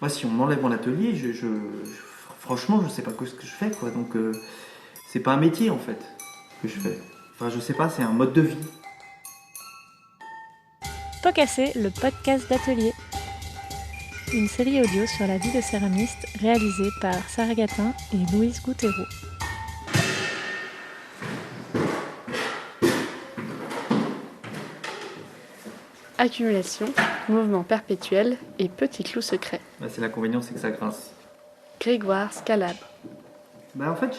Moi, si on m'enlève mon atelier, franchement, je sais pas ce que je fais, quoi. Donc, c'est pas un métier, en fait, que je fais. Enfin, je sais pas, c'est un mode de vie. Pot cassé, le podcast d'atelier. Une série audio sur la vie de céramiste réalisée par Sarah Gatin et Louise Gouttereau. Accumulation, mouvement perpétuel et petit clou secret. Bah, c'est l'inconvénient, c'est que ça grince. Grégoire Scalabre. Bah, en fait,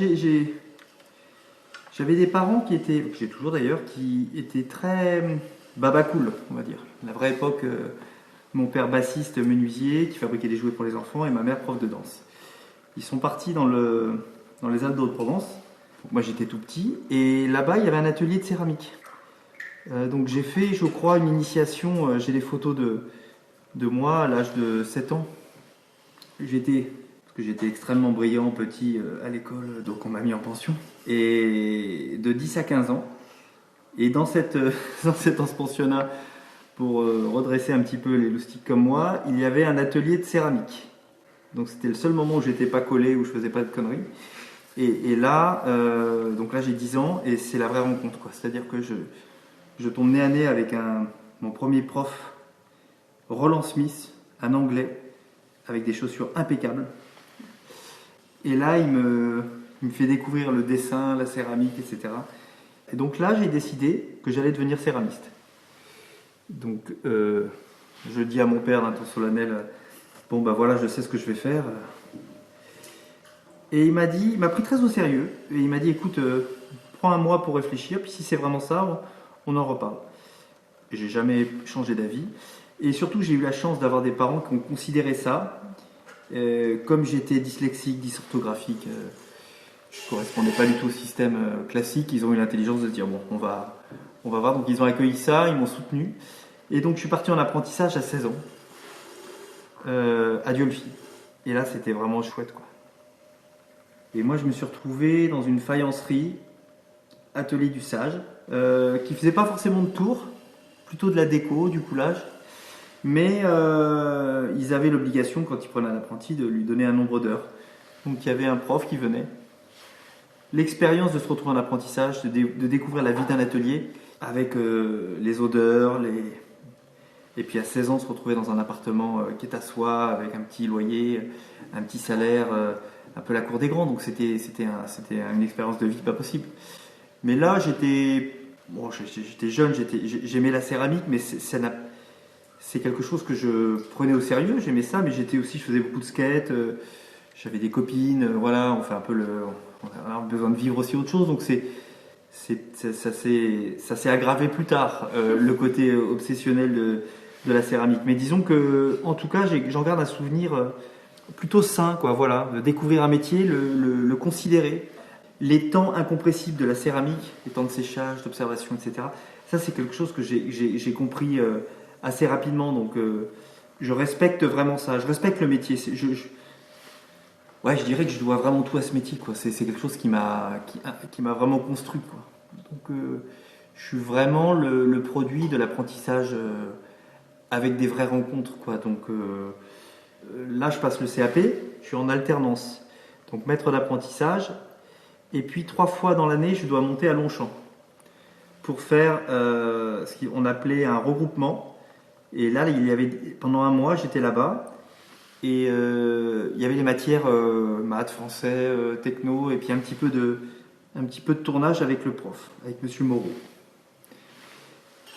j'avais des parents qui étaient, que j'ai toujours d'ailleurs, qui étaient très baba cool, on va dire. La vraie époque, mon père bassiste menuisier qui fabriquait des jouets pour les enfants et ma mère prof de danse. Ils sont partis dans les Alpes de Provence. Donc moi j'étais tout petit et là-bas il y avait un atelier de céramique. Donc j'ai fait, je crois, une initiation. J'ai des photos de moi à l'âge de 7 ans. Parce que j'étais extrêmement brillant petit à l'école, donc on m'a mis en pension. Et de 10 à 15 ans. Et dans dans cet pensionnat, pour redresser un petit peu les loustiques comme moi, il y avait un atelier de céramique. Donc c'était le seul moment où j'étais pas collé, où je faisais pas de conneries. Et là, donc là j'ai 10 ans et c'est la vraie rencontre, quoi. C'est-à-dire que je tombe nez à nez avec mon premier prof, Roland Smith, un anglais, avec des chaussures impeccables. Et là il me fait découvrir le dessin, la céramique, etc. Et donc là j'ai décidé que j'allais devenir céramiste. Donc je dis à mon père d'un ton solennel, bon bah voilà, je sais ce que je vais faire. Et il m'a pris très au sérieux. Et il m'a dit, écoute, prends un mois pour réfléchir, puis si c'est vraiment ça, on en reparle. Et j'ai jamais changé d'avis. Et surtout, j'ai eu la chance d'avoir des parents qui ont considéré ça. Comme j'étais dyslexique, dysorthographique, je ne correspondais pas du tout au système classique, ils ont eu l'intelligence de se dire, bon, on va voir. Donc ils ont accueilli ça, ils m'ont soutenu. Et donc je suis parti en apprentissage à 16 ans, à Dieulefit. Et là, c'était vraiment chouette, quoi. Et moi, je me suis retrouvé dans une faïencerie, atelier du sage, qui faisait pas forcément de tour, plutôt de la déco, du coulage. Mais ils avaient l'obligation, quand ils prenaient un apprenti, de lui donner un nombre d'heures. Donc il y avait un prof qui venait. L'expérience de se retrouver en apprentissage, de découvrir la vie d'un atelier, avec les odeurs, et puis à 16 ans, se retrouver dans un appartement qui est à soi, avec un petit loyer, un petit salaire, un peu la cour des grands. Donc c'était une expérience de vie pas possible. Mais là, j'étais jeune, j'aimais la céramique, mais c'est quelque chose que je prenais au sérieux. J'aimais ça, mais je faisais beaucoup de skate, j'avais des copines, voilà, on fait un peu on a besoin de vivre aussi autre chose. Donc ça s'est aggravé plus tard, le côté obsessionnel de la céramique. Mais disons que, en tout cas, j'en garde un souvenir plutôt sain, quoi. Voilà, de découvrir un métier, le considérer, les temps incompressibles de la céramique, les temps de séchage, d'observation, etc. Ça, c'est quelque chose que j'ai compris assez rapidement. Donc, je respecte vraiment ça. Je respecte le métier. Ouais, je dirais que je dois vraiment tout à ce métier, quoi. C'est quelque chose qui m'a vraiment construit, quoi. Donc, je suis vraiment le produit de l'apprentissage avec des vraies rencontres, quoi. Donc, là, je passe le CAP, je suis en alternance. Donc, maître d'apprentissage. Et puis, 3 fois dans l'année, je dois monter à Longchamp pour faire ce qu'on appelait un regroupement. Et là, pendant un mois, j'étais là-bas. Et il y avait les matières maths, français, techno, et puis un petit peu de tournage avec le prof, avec Monsieur Moreau.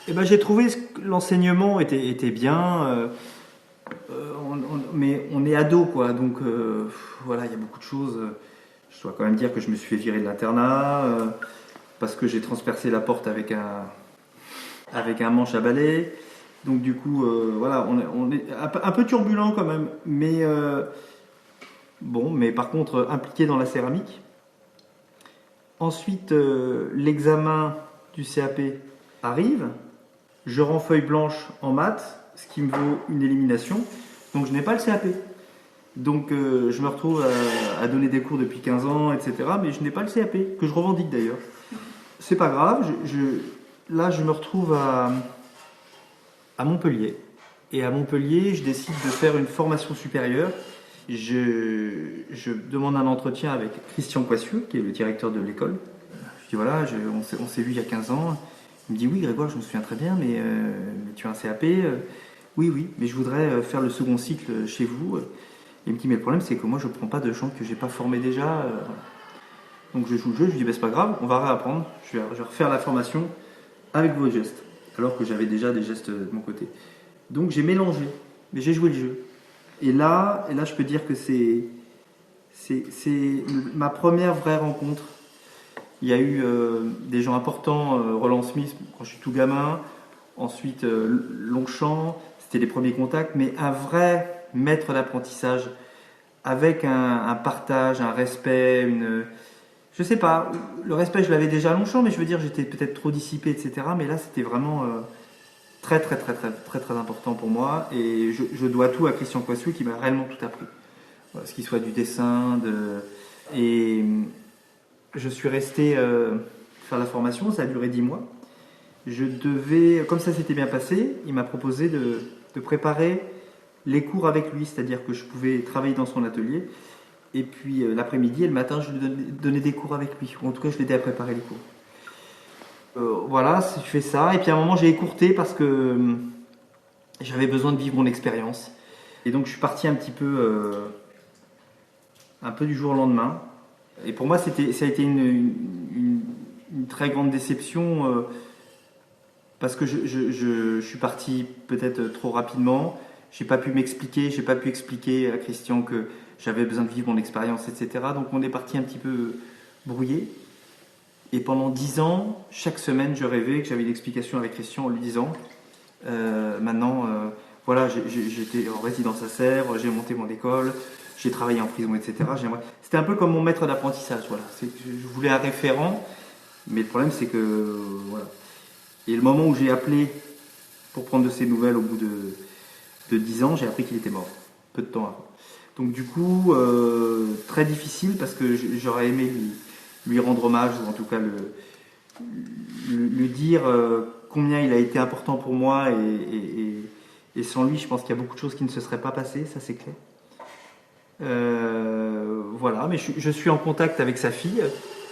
Et ben, j'ai trouvé que l'enseignement était bien, mais on est ado, quoi. Donc voilà, il y a beaucoup de choses. Je dois quand même dire que je me suis fait virer de l'internat parce que j'ai transpercé la porte avec un manche à balai. Donc du coup, voilà, on est un peu turbulent quand même, mais bon, mais par contre impliqué dans la céramique. Ensuite, l'examen du CAP arrive. Je rends feuille blanche en maths, ce qui me vaut une élimination. Donc je n'ai pas le CAP. Donc je me retrouve à donner des cours depuis 15 ans, etc. Mais je n'ai pas le CAP, que je revendique d'ailleurs. C'est pas grave, là je me retrouve à Montpellier. Et à Montpellier, je décide de faire une formation supérieure. Je demande un entretien avec Christian Coissieux, qui est le directeur de l'école. Je dis voilà, on s'est vu il y a 15 ans. Il me dit oui Grégoire, je me souviens très bien, mais tu as un CAP Oui, mais je voudrais faire le second cycle chez vous. Il me dit mais le problème c'est que moi je ne prends pas de gens que je n'ai pas formés déjà. Donc je joue le jeu, je lui dis bah, c'est pas grave, on va réapprendre. Je vais refaire la formation avec vos gestes, alors que j'avais déjà des gestes de mon côté. Donc j'ai mélangé, mais j'ai joué le jeu. Et là, je peux dire que c'est ma première vraie rencontre. Il y a eu des gens importants, Roland Smith quand je suis tout gamin, ensuite Longchamp, c'était les premiers contacts, mais un vrai maître d'apprentissage avec un partage, un respect, je sais pas, le respect je l'avais déjà à Longchamp, mais je veux dire j'étais peut-être trop dissipé, etc. Mais là c'était vraiment très important pour moi et je dois tout à Christian Coissieux qui m'a réellement tout appris. Voilà, ce qui soit du dessin, et je suis resté faire la formation, ça a duré 10 mois. Je devais, comme ça s'était bien passé, il m'a proposé de préparer les cours avec lui, c'est-à-dire que je pouvais travailler dans son atelier et puis l'après-midi et le matin je lui donnais des cours avec lui, ou en tout cas je l'aidais à préparer les cours. Voilà, je fais ça et puis à un moment j'ai écourté parce que j'avais besoin de vivre mon expérience et donc je suis parti un peu du jour au lendemain. Et pour moi, ça a été une très grande déception parce que je suis parti peut-être trop rapidement. J'ai pas pu m'expliquer, j'ai pas pu expliquer à Christian que j'avais besoin de vivre mon expérience, etc. Donc on est parti un petit peu brouillé. Et pendant 10 ans, chaque semaine, je rêvais que j'avais une explication avec Christian en lui disant maintenant, voilà, j'étais en résidence à Sèvres, j'ai monté mon école. J'ai travaillé en prison, etc. C'était un peu comme mon maître d'apprentissage. Voilà. Je voulais un référent, mais le problème c'est que voilà. Et le moment où j'ai appelé pour prendre de ses nouvelles au bout de 10 ans, j'ai appris qu'il était mort, peu de temps avant. Donc du coup, très difficile parce que j'aurais aimé lui rendre hommage, ou en tout cas lui dire combien il a été important pour moi, et sans lui, je pense qu'il y a beaucoup de choses qui ne se seraient pas passées, ça c'est clair. Voilà, mais je suis en contact avec sa fille,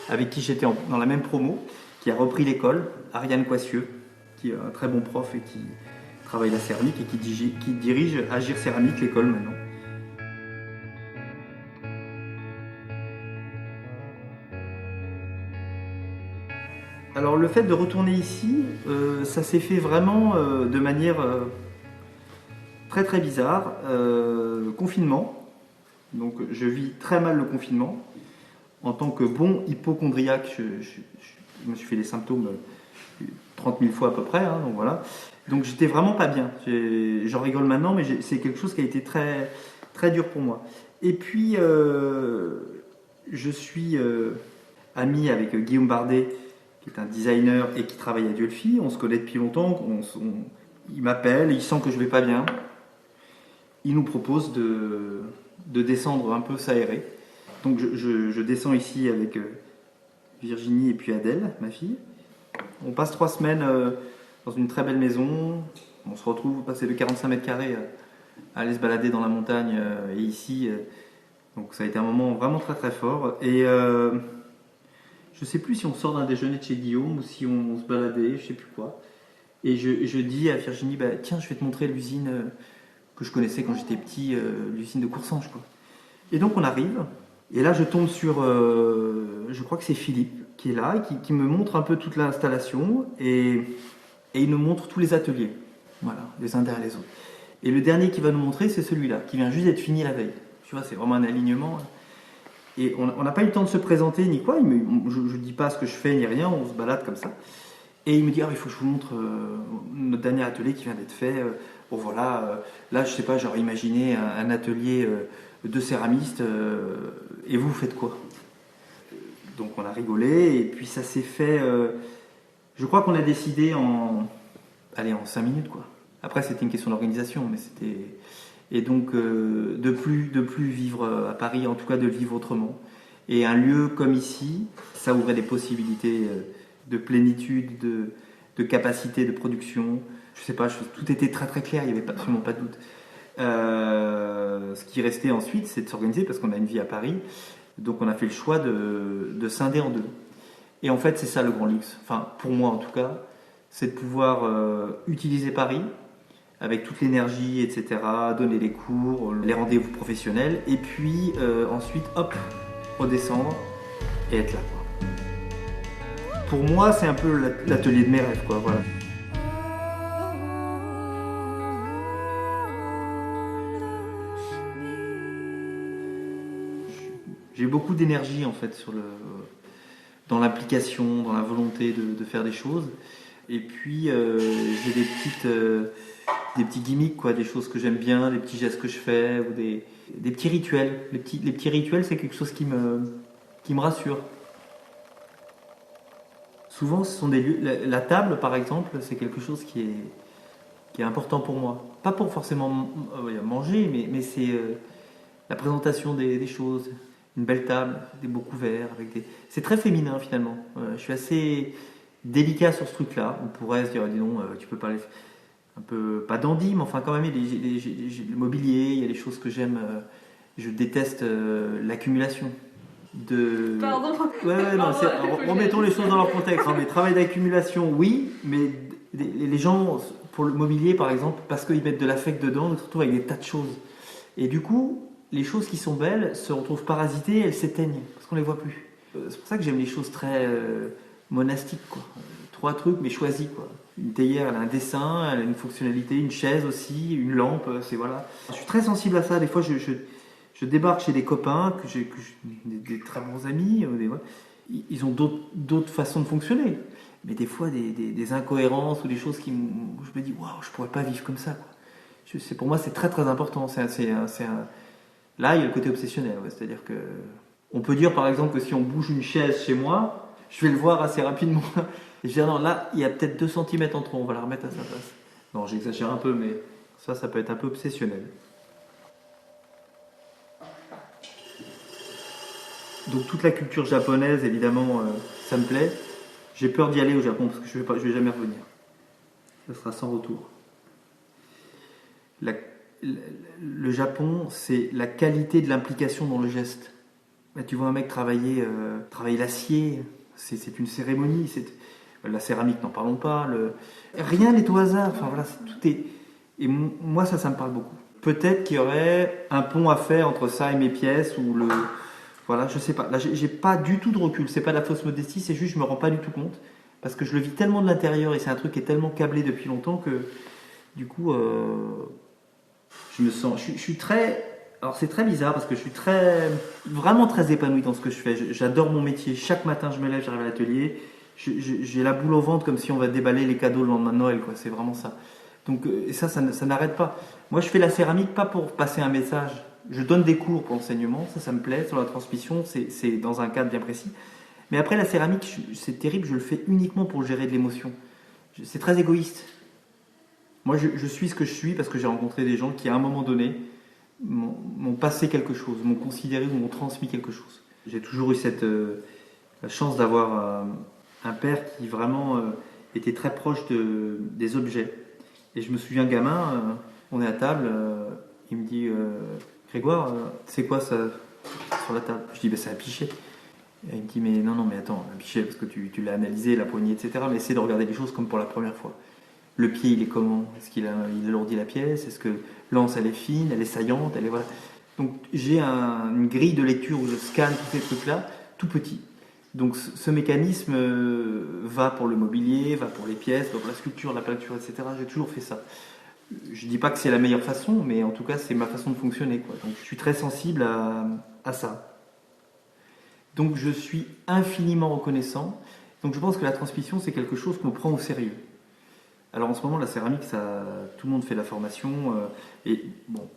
avec qui j'étais dans la même promo, qui a repris l'école, Ariane Coissieux, qui est un très bon prof et qui travaille la céramique et qui dirige Agir Céramique, l'école maintenant. Alors le fait de retourner ici, ça s'est fait vraiment de manière très bizarre. Confinement. Donc je vis très mal le confinement. En tant que bon hypocondriaque, je me suis fait des symptômes 30 000 fois à peu près. Hein, donc voilà. Donc j'étais vraiment pas bien. J'en rigole maintenant, mais c'est quelque chose qui a été très dur pour moi. Et puis je suis ami avec Guillaume Bardet, qui est un designer et qui travaille à Dieulfi. On se connaît depuis longtemps. Il m'appelle, il sent que je vais pas bien. Il nous propose de descendre un peu s'aérer. Donc je descends ici avec Virginie et puis Adèle, ma fille. On passe 3 semaines dans une très belle maison. On se retrouve passer de 45 mètres carrés à aller se balader dans la montagne et ici. Donc ça a été un moment vraiment très fort. Et je sais plus si on sort d'un déjeuner de chez Guillaume ou si on se baladait, je sais plus quoi. Et je dis à Virginie, bah, tiens, je vais te montrer l'usine que je connaissais quand j'étais petit, l'usine de Coursange, quoi. Et donc on arrive, et là je tombe sur, je crois que c'est Philippe qui est là, et qui me montre un peu toute l'installation, et il nous montre tous les ateliers, voilà, les uns derrière les autres. Et le dernier qu'il va nous montrer, c'est celui-là, qui vient juste d'être fini la veille. Tu vois, c'est vraiment un alignement. Et on n'a pas eu le temps de se présenter ni quoi, je ne dis pas ce que je fais ni rien, on se balade comme ça. Et il me dit, il faut que je vous montre notre dernier atelier qui vient d'être fait. Bon voilà, là je sais pas, j'aurais imaginé un atelier de céramiste, et vous faites quoi? Donc on a rigolé, et puis ça s'est fait, je crois qu'on a décidé en 5 minutes, quoi. Après c'était une question d'organisation, mais c'était... Et donc de plus vivre à Paris, en tout cas de le vivre autrement. Et un lieu comme ici, ça ouvrait des possibilités de plénitude, de capacité de production. je sais pas, tout était très très clair, il n'y avait absolument pas de doute. Ce qui restait ensuite, c'est de s'organiser parce qu'on a une vie à Paris. Donc on a fait le choix de scinder en deux. Et en fait, c'est ça le grand luxe. Enfin, pour moi en tout cas, c'est de pouvoir utiliser Paris avec toute l'énergie, etc., donner les cours, les rendez-vous professionnels, et puis ensuite, hop, redescendre et être là, quoi. Pour moi, c'est un peu l'atelier de mes rêves, quoi, voilà. J'ai beaucoup d'énergie en fait dans l'implication, dans la volonté de faire des choses. Et puis j'ai des petits gimmicks, quoi, des choses que j'aime bien, des petits gestes que je fais, ou des petits rituels. Les petits rituels, c'est quelque chose qui me rassure. Souvent, ce sont des lieux. La table, par exemple, c'est quelque chose qui est important pour moi. Pas pour forcément manger, mais c'est la présentation des choses. Une belle table, des beaux couverts, c'est très féminin finalement. Je suis assez délicat sur ce truc-là. On pourrait se dire, dis donc, tu peux pas les un peu, pas dandy, mais enfin quand même, le mobilier, il y a des choses que j'aime. Je déteste l'accumulation. Pardon. Ouais, non, remettons les choses dans leur contexte. Mais travail d'accumulation, oui, mais les gens, pour le mobilier par exemple, parce qu'ils mettent de l'affect dedans, ils se retrouvent avec des tas de choses. Et du coup, les choses qui sont belles se retrouvent parasitées, elles s'éteignent, parce qu'on ne les voit plus. C'est pour ça que j'aime les choses très monastiques, quoi. 3 trucs, mais choisis, quoi. Une théière, elle a un dessin, elle a une fonctionnalité, une chaise aussi, une lampe, c'est voilà. Je suis très sensible à ça. Des fois, je débarque chez des copains, des très bons amis, ils ont d'autres façons de fonctionner. Mais des fois, des incohérences ou des choses où je me dis, waouh, je pourrais pas vivre comme ça, quoi. Pour moi, c'est très très important. Là, il y a le côté obsessionnel, ouais. C'est-à-dire que on peut dire par exemple que si on bouge une chaise chez moi, je vais le voir assez rapidement. Et je vais dire non, là, il y a peut-être 2 cm en trop, on va la remettre à sa place. Non, j'exagère un peu, mais ça peut être un peu obsessionnel. Donc toute la culture japonaise, évidemment, ça me plaît. J'ai peur d'y aller au Japon parce que je vais jamais revenir. Ça sera sans retour. Le Japon, c'est la qualité de l'implication dans le geste. Là, tu vois un mec travailler l'acier, c'est une cérémonie. La céramique, n'en parlons pas. Rien n'est au hasard. Enfin voilà, tout est. Et moi, ça me parle beaucoup. Peut-être qu'il y aurait un pont à faire entre ça et mes pièces voilà, je sais pas. Là, j'ai pas du tout de recul. C'est pas de la fausse modestie, c'est juste je me rends pas du tout compte parce que je le vis tellement de l'intérieur et c'est un truc qui est tellement câblé depuis longtemps que du coup. Je suis très. Alors c'est très bizarre parce que je suis vraiment très épanoui dans ce que je fais. J'adore mon métier. Chaque matin, je me lève, j'arrive à l'atelier. J'ai la boule au ventre comme si on va déballer les cadeaux le lendemain de Noël, quoi. C'est vraiment ça. Donc ça n'arrête pas. Moi, je fais la céramique pas pour passer un message. Je donne des cours pour l'enseignement, ça me plaît. Sur la transmission, c'est dans un cadre bien précis. Mais après, la céramique, c'est terrible. Je le fais uniquement pour gérer de l'émotion. C'est très égoïste. Moi, je suis ce que je suis parce que j'ai rencontré des gens qui, à un moment donné, m'ont passé quelque chose, m'ont considéré ou m'ont transmis quelque chose. J'ai toujours eu la chance d'avoir un père qui vraiment était très proche des objets. Et je me souviens, gamin, on est à table, il me dit Grégoire, c'est quoi ça sur la table? Je dis c'est un pichet. Et il me dit mais non, mais attends, un pichet, parce que tu l'as analysé, la poignée, etc. Mais essaie de regarder les choses comme pour la première fois. Le pied, il est comment? Est-ce qu'il alourdit la pièce? Est-ce que l'anse, elle est fine, elle est saillante, voilà. Donc j'ai une grille de lecture où je scanne tous ces trucs-là, tout petit. Donc ce mécanisme va pour le mobilier, va pour les pièces, va pour la sculpture, la peinture, etc. J'ai toujours fait ça. Je dis pas que c'est la meilleure façon, mais en tout cas c'est ma façon de fonctionner, quoi. Donc je suis très sensible à ça. Donc je suis infiniment reconnaissant. Donc je pense que la transmission, c'est quelque chose qu'on prend au sérieux. Alors en ce moment, la céramique, tout le monde fait la formation, et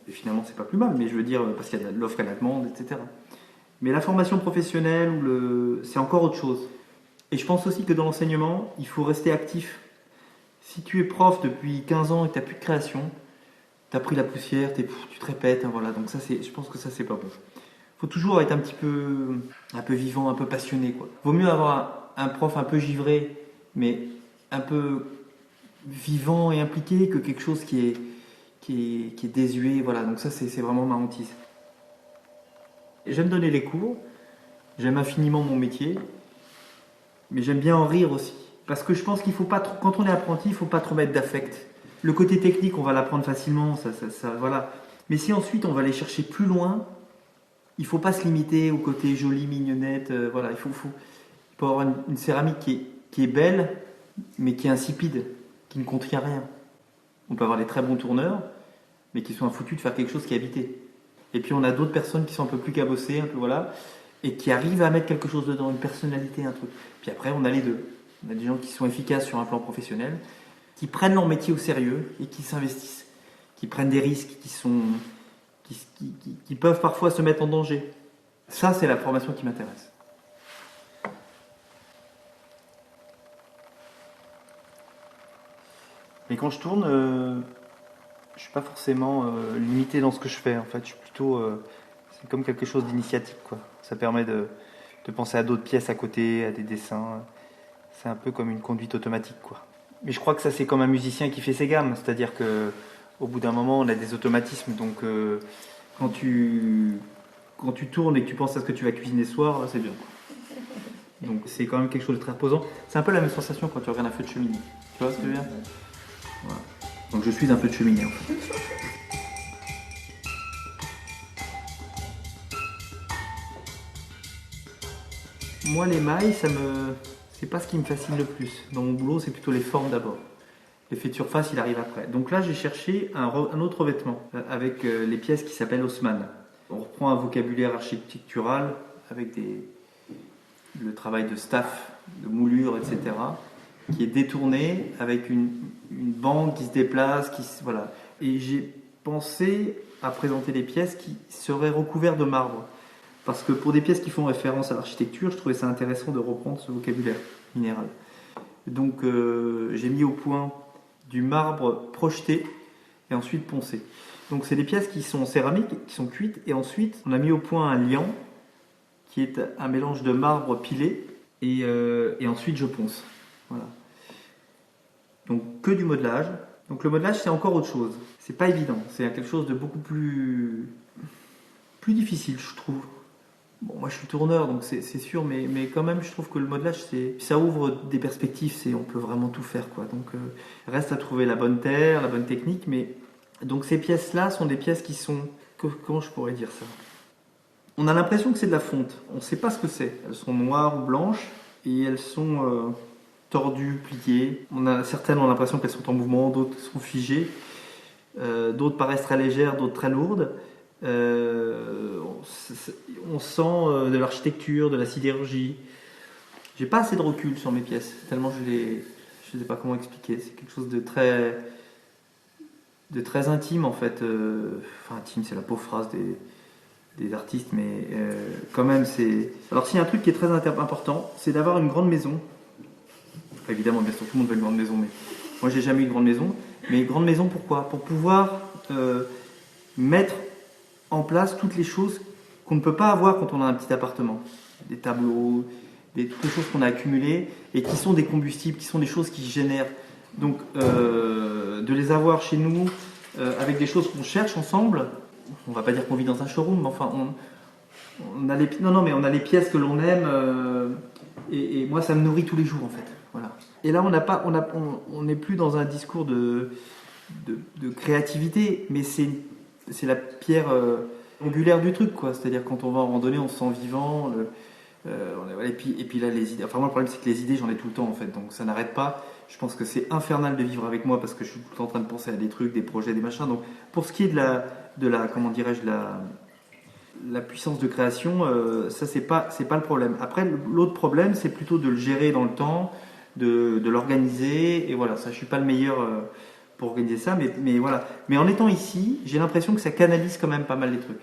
finalement c'est pas plus mal, mais je veux dire, parce qu'il y a de l'offre et la demande, etc. Mais la formation professionnelle, c'est encore autre chose. Et je pense aussi que dans l'enseignement, il faut rester actif. Si tu es prof depuis 15 ans et que tu n'as plus de création, tu as pris la poussière, tu te répètes, hein, voilà. Donc je pense que ça, c'est pas bon. Il faut toujours être un peu vivant, un peu passionné, quoi. Vaut mieux avoir un prof un peu givré, mais un peu vivant et impliqué que quelque chose qui est désuet. Voilà, donc ça c'est vraiment ma hantise. J'aime donner les cours, j'aime infiniment mon métier, mais j'aime bien en rire aussi. Parce que je pense qu'il faut pas trop, quand on est apprenti, il faut pas trop mettre d'affect. Le côté technique, on va l'apprendre facilement, voilà. Mais si ensuite on va aller chercher plus loin, il faut pas se limiter au côté joli, mignonnette. Voilà, il faut avoir une céramique qui est belle, mais qui est insipide, qui ne contient rien. On peut avoir des très bons tourneurs, mais qui sont foutus de faire quelque chose qui est habité. Et puis on a d'autres personnes qui sont un peu plus cabossées, un peu voilà, et qui arrivent à mettre quelque chose dedans, une personnalité, un truc. Puis après, on a les deux. On a des gens qui sont efficaces sur un plan professionnel, qui prennent leur métier au sérieux et qui s'investissent, qui prennent des risques, qui peuvent parfois se mettre en danger. Ça, c'est la formation qui m'intéresse. Mais quand je tourne, je suis pas forcément limité dans ce que je fais. En fait, je suis plutôt, c'est comme quelque chose d'initiatique, quoi. Ça permet de penser à d'autres pièces à côté, à des dessins. C'est un peu comme une conduite automatique, quoi. Mais je crois que ça, c'est comme un musicien qui fait ses gammes, c'est-à-dire que au bout d'un moment, on a des automatismes. Donc, quand tu tournes et que tu penses à ce que tu vas cuisiner ce soir, c'est bien. Donc, c'est quand même quelque chose de très reposant. C'est un peu la même sensation quand tu regardes un feu de cheminée. Tu vois ce que je veux dire? Voilà. Donc, je suis un feu de cheminée, en fait. Moi, les mailles, c'est pas ce qui me fascine le plus. Dans mon boulot, c'est plutôt les formes d'abord. L'effet de surface, il arrive après. Donc là, j'ai cherché un autre revêtement avec les pièces qui s'appellent Haussmann. On reprend un vocabulaire architectural avec le travail de staff, de moulure, etc., qui est détourné avec une bande qui se déplace, voilà. Et j'ai pensé à présenter des pièces qui seraient recouvertes de marbre. Parce que pour des pièces qui font référence à l'architecture, je trouvais ça intéressant de reprendre ce vocabulaire minéral. Donc j'ai mis au point du marbre projeté et ensuite poncé. Donc c'est des pièces qui sont en céramique, qui sont cuites, et ensuite on a mis au point un liant qui est un mélange de marbre pilé et ensuite je ponce. Voilà. Donc que du modelage. Donc le modelage c'est encore autre chose. C'est pas évident. C'est quelque chose de beaucoup plus difficile, je trouve. Bon, moi je suis tourneur donc c'est sûr, mais quand même je trouve que le modelage ça ouvre des perspectives, on peut vraiment tout faire, quoi. Donc reste à trouver la bonne terre, la bonne technique, mais donc ces pièces là sont des pièces qui sont, comment je pourrais dire ça, on a l'impression que c'est de la fonte, on ne sait pas ce que c'est. Elles sont noires ou blanches et elles sont tordues, pliées. Certaines ont l'impression qu'elles sont en mouvement, d'autres sont figées, d'autres paraissent très légères, d'autres très lourdes. On sent de l'architecture, de la sidérurgie. J'ai pas assez de recul sur mes pièces, tellement je sais pas comment expliquer. C'est quelque chose de très intime, en fait. Enfin, intime, c'est la pauvre phrase des artistes, mais quand même, c'est. Alors, s'il y a un truc qui est très important, c'est d'avoir une grande maison. Enfin, évidemment, bien sûr, tout le monde veut une grande maison, mais moi, j'ai jamais eu une grande maison. Mais grande maison, pourquoi? Pour pouvoir mettre en place toutes les choses qu'on ne peut pas avoir quand on a un petit appartement. Des tableaux, toutes les choses qu'on a accumulées et qui sont des combustibles, qui sont des choses qui génèrent. Donc, de les avoir chez nous avec des choses qu'on cherche ensemble, on va pas dire qu'on vit dans un showroom, mais enfin, on a on a les pièces que l'on aime et moi, ça me nourrit tous les jours, en fait. Voilà. Et là, on n'est plus dans un discours de créativité, mais c'est la pierre angulaire du truc, quoi. C'est-à-dire quand on va en randonnée, on se sent vivant. Et puis là, les idées. Enfin, moi, le problème, c'est que les idées, j'en ai tout le temps, en fait. Donc ça n'arrête pas. Je pense que c'est infernal de vivre avec moi parce que je suis tout le temps en train de penser à des trucs, des projets, des machins. Donc pour ce qui est de la comment dirais-je, la puissance de création, ça, c'est pas le problème. Après, l'autre problème, c'est plutôt de le gérer dans le temps, de l'organiser. Et voilà, ça, je suis pas le meilleur pour organiser ça, mais voilà. Mais en étant ici, j'ai l'impression que ça canalise quand même pas mal les trucs.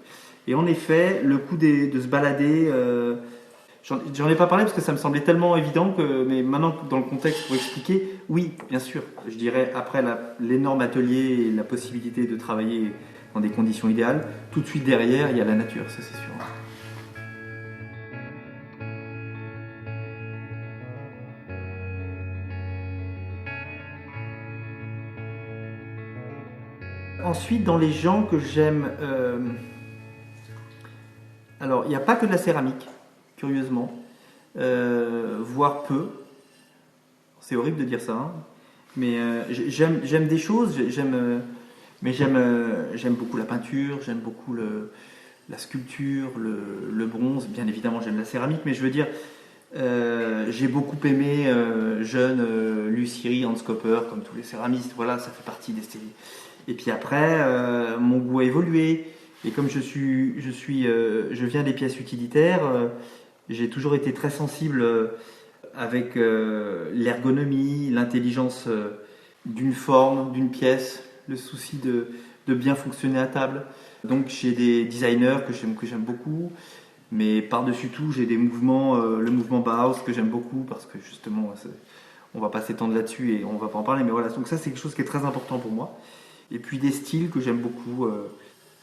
Et en effet, le coup de se balader, j'en ai pas parlé parce que ça me semblait tellement évident mais maintenant dans le contexte pour expliquer, oui, bien sûr. Je dirais après l'énorme atelier et la possibilité de travailler dans des conditions idéales, tout de suite derrière, il y a la nature, ça c'est sûr. Ensuite, dans les gens que j'aime, alors il n'y a pas que de la céramique, curieusement, voire peu. C'est horrible de dire ça, hein. Mais j'aime des choses, j'aime beaucoup la peinture, j'aime beaucoup la sculpture, le bronze. Bien évidemment, j'aime la céramique, mais je veux dire, j'ai beaucoup aimé jeune Lucie Hans Copper, comme tous les céramistes. Voilà, ça fait partie des styles. Et puis après, mon goût a évolué. Et comme je viens des pièces utilitaires, j'ai toujours été très sensible avec l'ergonomie, l'intelligence d'une forme, d'une pièce, le souci de bien fonctionner à table. Donc j'ai des designers que j'aime beaucoup, mais par-dessus tout, j'ai des mouvements, le mouvement Bauhaus que j'aime beaucoup parce que justement, on va pas s'étendre là-dessus et on va pas en parler, mais voilà, donc ça c'est quelque chose qui est très important pour moi. Et puis des styles que j'aime beaucoup, le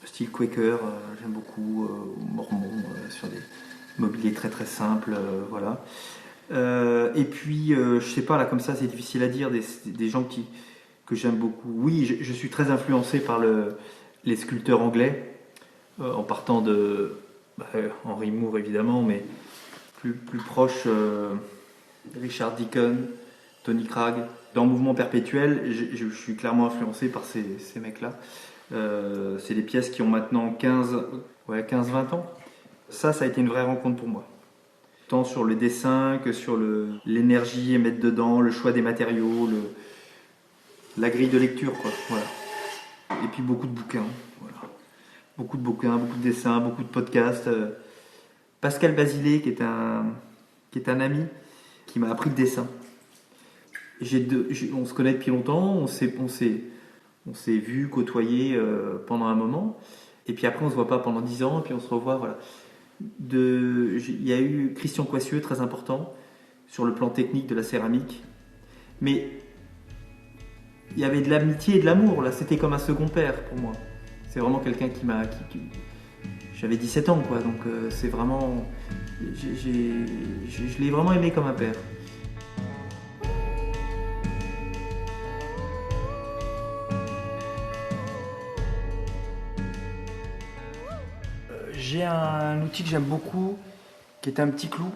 style Quaker, j'aime beaucoup, Mormon, sur des mobiliers très très simples, voilà. Et puis, je sais pas, là comme ça c'est difficile à dire, des gens que j'aime beaucoup. Oui, je suis très influencé par les sculpteurs anglais, en partant de Henry Moore évidemment, mais plus proche, Richard Deacon, Tony Cragg. Dans Mouvement Perpétuel, je suis clairement influencé par ces mecs-là. C'est des pièces qui ont maintenant 15-20 ans. Ça a été une vraie rencontre pour moi. Tant sur le dessin que sur l'énergie à mettre dedans, le choix des matériaux, la grille de lecture, quoi. Voilà. Et puis beaucoup de bouquins. Voilà. Beaucoup de bouquins, beaucoup de dessins, beaucoup de podcasts. Pascal Basile, qui est un ami, qui m'a appris le dessin. On se connaît depuis longtemps, on s'est vu, côtoyé pendant un moment. Et puis après, on se voit pas pendant 10 ans, et puis on se revoit, voilà. Il y a eu Christian Coissieux, très important, sur le plan technique de la céramique. Mais il y avait de l'amitié et de l'amour, là. C'était comme un second père pour moi. C'est vraiment quelqu'un j'avais 17 ans, quoi. Donc c'est vraiment... Je l'ai vraiment aimé comme un père. J'ai un outil que j'aime beaucoup, qui est un petit clou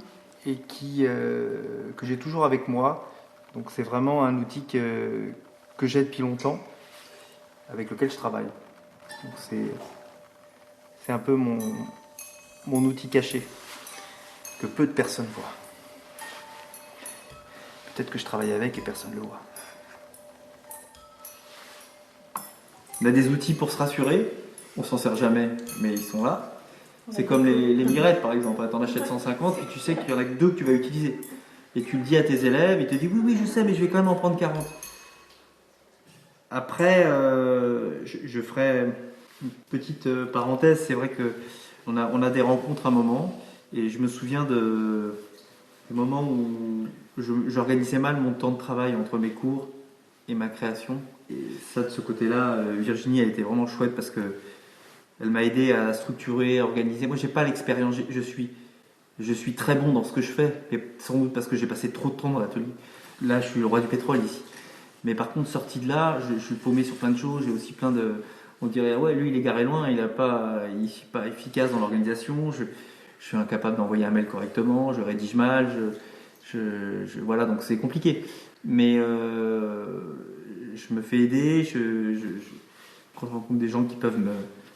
et que j'ai toujours avec moi. Donc c'est vraiment un outil que j'ai depuis longtemps, avec lequel je travaille. Donc c'est un peu mon outil caché, que peu de personnes voient. Peut-être que je travaille avec et personne ne le voit. On a des outils pour se rassurer, on s'en sert jamais, mais ils sont là. C'est comme les mirettes par exemple, t'en achètes 150 et tu sais qu'il y en a que 2 que tu vas utiliser. Et tu le dis à tes élèves, ils te disent oui je sais mais je vais quand même en prendre 40. Après, je ferai une petite parenthèse, c'est vrai qu'on a des rencontres à un moment et je me souviens du moment où j'organisais mal mon temps de travail entre mes cours et ma création. Et ça de ce côté-là, Virginie a été vraiment chouette parce que elle m'a aidé à structurer, à organiser. Moi, j'ai pas l'expérience. Je suis très bon dans ce que je fais, et sans doute parce que j'ai passé trop de temps dans l'atelier. Là, je suis le roi du pétrole ici. Mais par contre, sorti de là, je suis paumé sur plein de choses. J'ai aussi plein de... On dirait, ouais, lui, il est garé loin, il n'est pas efficace dans l'organisation. Je suis incapable d'envoyer un mail correctement, je rédige mal. Voilà, donc c'est compliqué. Mais je me fais aider. Quand je rencontre des gens qui peuvent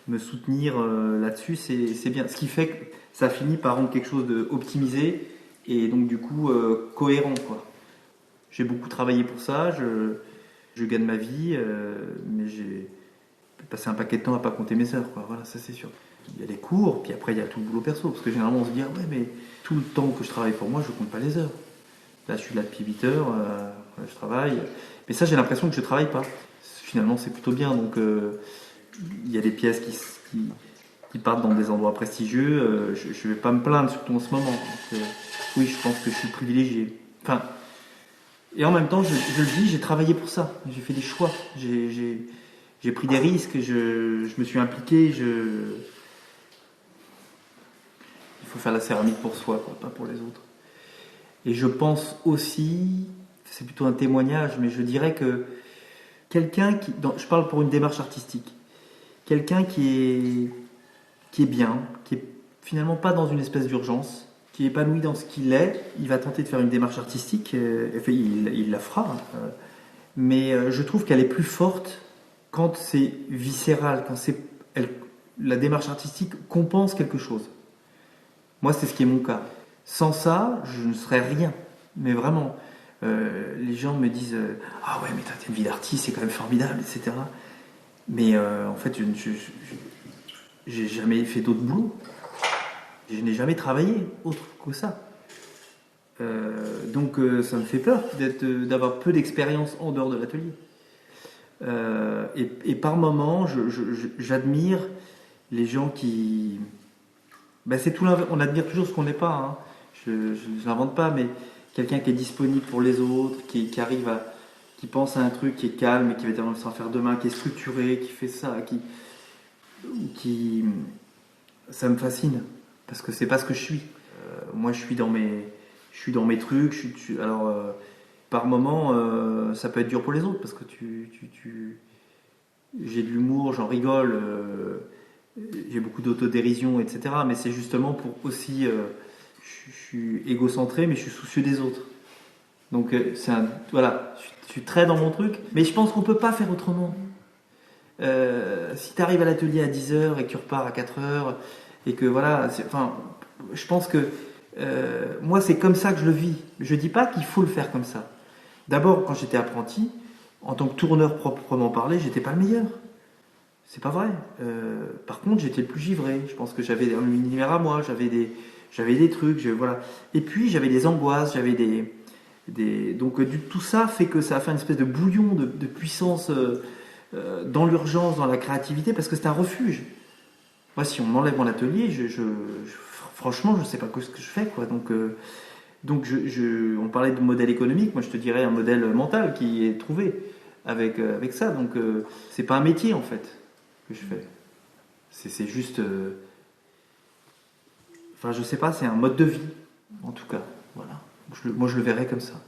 me soutenir là-dessus, c'est bien. Ce qui fait que ça finit par rendre quelque chose d'optimisé et donc du coup cohérent, quoi. J'ai beaucoup travaillé pour ça, je gagne ma vie, mais j'ai passé un paquet de temps à pas compter mes heures, quoi. Voilà, ça c'est sûr. Il y a les cours, puis après il y a tout le boulot perso, parce que généralement on se dit ah ouais mais tout le temps que je travaille pour moi, je compte pas les heures. Là je suis là depuis 8 heures, je travaille, mais ça j'ai l'impression que je travaille pas. Finalement c'est plutôt bien, donc il y a des pièces qui partent dans des endroits prestigieux, je vais pas me plaindre, surtout en ce moment. Donc, oui, je pense que je suis privilégié. Enfin, et en même temps, je le dis, j'ai travaillé pour ça. J'ai fait des choix. J'ai pris des risques, je me suis impliqué. Il faut faire la céramique pour soi, quoi, pas pour les autres. Et je pense aussi, c'est plutôt un témoignage, mais je dirais que quelqu'un je parle pour une démarche artistique, quelqu'un qui est bien, qui est finalement pas dans une espèce d'urgence, qui est épanoui dans ce qu'il est. Il va tenter de faire une démarche artistique, il la fera, mais je trouve qu'elle est plus forte quand c'est viscéral, quand la démarche artistique compense quelque chose. Moi, c'est ce qui est mon cas. Sans ça, je ne serais rien. Mais vraiment, les gens me disent ah ouais, mais t'as une vie d'artiste, c'est quand même formidable, etc. Mais en fait, j'ai jamais fait d'autre boulot. Je n'ai jamais travaillé autre que ça. Donc ça me fait peur d'avoir peu d'expérience en dehors de l'atelier. Et par moments, j'admire les gens qui... c'est tout l'inverse. On admire toujours ce qu'on n'est pas. Hein. Je ne l'invente pas, mais quelqu'un qui est disponible pour les autres, qui arrive qui pense à un truc, qui est calme et qui va dire on va faire demain, qui est structuré, qui fait ça, ça me fascine parce que c'est pas ce que je suis. Moi, je suis dans mes trucs. Alors, par moments, ça peut être dur pour les autres parce que j'ai de l'humour, j'en rigole. J'ai beaucoup d'autodérision, etc. Mais c'est justement pour aussi... je suis égocentré, mais je suis soucieux des autres. Donc, voilà, je suis très dans mon truc. Mais je pense qu'on ne peut pas faire autrement. Si tu arrives à l'atelier à 10h et que tu repars à 4h, et que voilà... je pense que... moi, c'est comme ça que je le vis. Je ne dis pas qu'il faut le faire comme ça. D'abord, quand j'étais apprenti, en tant que tourneur proprement parlé, j'étais pas le meilleur. C'est pas vrai. Par contre, j'étais le plus givré. Je pense que j'avais un univers à moi, j'avais des trucs, voilà. Et puis j'avais des angoisses, j'avais donc tout ça fait que ça a fait une espèce de bouillon de puissance dans l'urgence, dans la créativité, parce que c'est un refuge. Moi, si on m'enlève mon atelier, franchement, je sais pas ce que je fais, quoi. Donc on parlait de modèle économique. Moi, je te dirais un modèle mental qui est trouvé avec ça. Donc c'est pas un métier en fait que je fais. C'est juste... je sais pas, c'est un mode de vie, en tout cas. Voilà. Moi, je le verrais comme ça.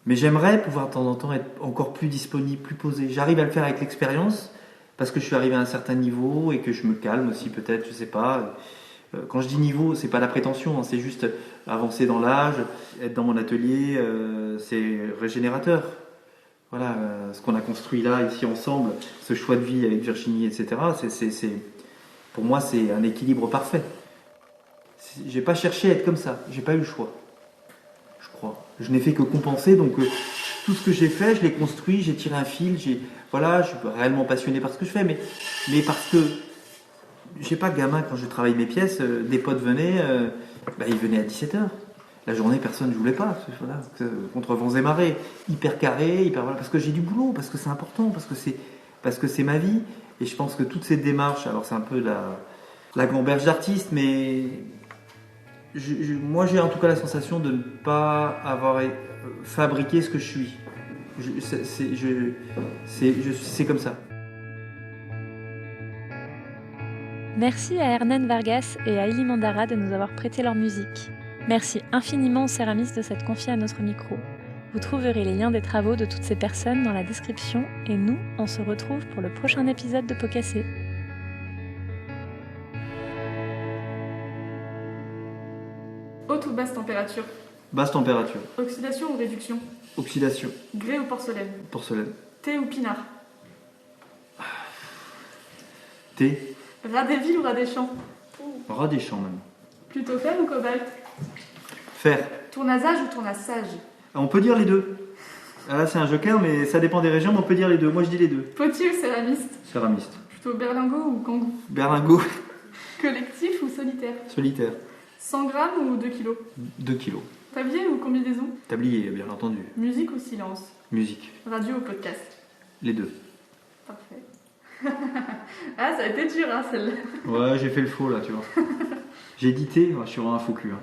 Mais j'aimerais pouvoir de temps en temps être encore plus disponible, plus posé. J'arrive à le faire avec l'expérience, parce que je suis arrivé à un certain niveau et que je me calme aussi, peut-être, je sais pas. Quand je dis niveau, c'est pas la prétention, hein, c'est juste avancer dans l'âge, être dans mon atelier, c'est régénérateur. Voilà, ce qu'on a construit là, ici ensemble, ce choix de vie avec Virginie, etc. Pour moi, c'est un équilibre parfait. J'ai pas cherché à être comme ça, j'ai pas eu le choix, je crois. Je n'ai fait que compenser, donc tout ce que j'ai fait, je l'ai construit, j'ai tiré un fil, je suis réellement passionné par ce que je fais, mais parce que, je sais pas, gamin, quand je travaillais mes pièces, des potes venaient, ils venaient à 17h. La journée, personne ne jouait pas, voilà, contre vents et marées, hyper carré, parce que j'ai du boulot, parce que c'est important, parce que c'est ma vie. Et je pense que toutes ces démarches, alors c'est un peu la gamberge d'artiste, mais moi j'ai en tout cas la sensation de ne pas avoir fabriqué ce que je suis. C'est comme ça. Merci à Hernan Vargas et à Elie Mandara de nous avoir prêté leur musique. Merci infiniment aux céramistes de s'être confiés à notre micro. Vous trouverez les liens des travaux de toutes ces personnes dans la description et nous, on se retrouve pour le prochain épisode de Pot Cassé. Haute ou basse température? Basse température. Oxydation ou réduction? Oxydation. Grès ou porcelaine? Porcelaine. Thé ou pinard? Thé. Rat des villes ou rat des champs? Rat des champs même. Plutôt fer ou cobalt? Fer. Tournasage ou tournassage? On peut dire les deux. Là c'est un joker, mais ça dépend des régions, mais on peut dire les deux. Moi je dis les deux. Potier ou céramiste? Céramiste. Plutôt berlingot ou kangou? Berlingot. Collectif ou solitaire? Solitaire. 100 grammes ou 2 kilos? 2 kilos. Tablier ou combinaison? Tablier, bien entendu. Musique ou silence? Musique. Radio ou podcast? Les deux. Parfait. Ah, ça a été dur, hein, celle-là. Ouais, j'ai fait le faux là, tu vois. J'ai édité, je suis vraiment un faux cul. Hein.